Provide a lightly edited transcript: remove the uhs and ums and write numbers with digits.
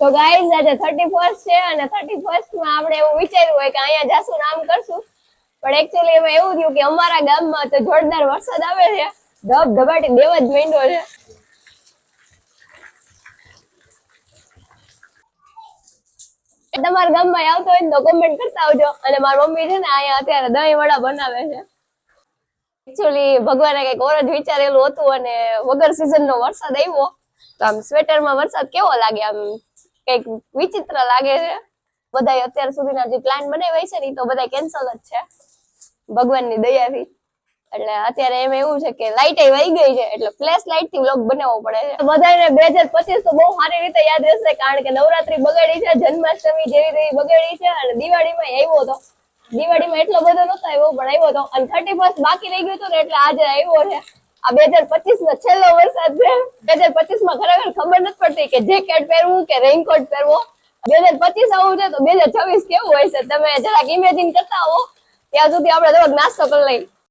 તો ગાઈઝ આજે 31st છે અને 31st માં આપણે એવું વિચાર્યું હોય કે અહીંયા જાસુ નામ કરશું, પણ એકચ્યુઅલી એમાં એવું થયું કે અમારા ગામમાં તો જોરદાર વરસાદ આવે છે, ધબધબાટી દેવ જ માંડ્યો છે. તમારા ગામમાં આવતો હોય તો કોમેન્ટ કરતા આવજો. અને મારી મમ્મી છે ને અહીંયા અત્યારે દહીં વડા બનાવે છે. એકચ્યુઅલી ભગવાને કઈક ઓર જ વિચારેલું હતું અને વગર સીઝન નો વરસાદ આવ્યો તો આમ સ્વેટરમાં વરસાદ કેવો લાગે, આમ કઈક વિચિત્ર લાગે છે. બધા અત્યાર સુધીના જે પ્લાન બનાવ્યા છે ને તો બધા કેન્સલ જ છે ભગવાનની દયાથી. એટલે અત્યારે એમ એવું છે કે લાઈટ વહી ગઈ છે એટલે ફ્લેશ લાઈટ થી વ્લોગ બનાવવો પડે છે. બધાને 2025 તો બહુ સારી રીતે યાદ રહેશે, કારણ કે નવરાત્રી બગાડી છે, જન્માષ્ટમી જેવી તેવી બગાડી છે અને દિવાળીમાં આવ્યો હતો. દિવાળીમાં એટલો બધો નતો આવ્યો પણ આવ્યો હતો, અને 31st બાકી રહી ગયું હતું ને એટલે આજે આવ્યો છે. આ 2025 નો છેલ્લો વરસાદ છે. 2025 માં ખરેખર ખબર નથી પડતી કે જેકેટ પહેરવું કે રેઇનકોટ પહેરવો. 2025 આવું છે તો 2026 કેવું હોય છે તમે જરાક ઇમેજિન કરતા હો. ત્યાં સુધી આપણે થોડોક નાસ્તો કરી લઈએ.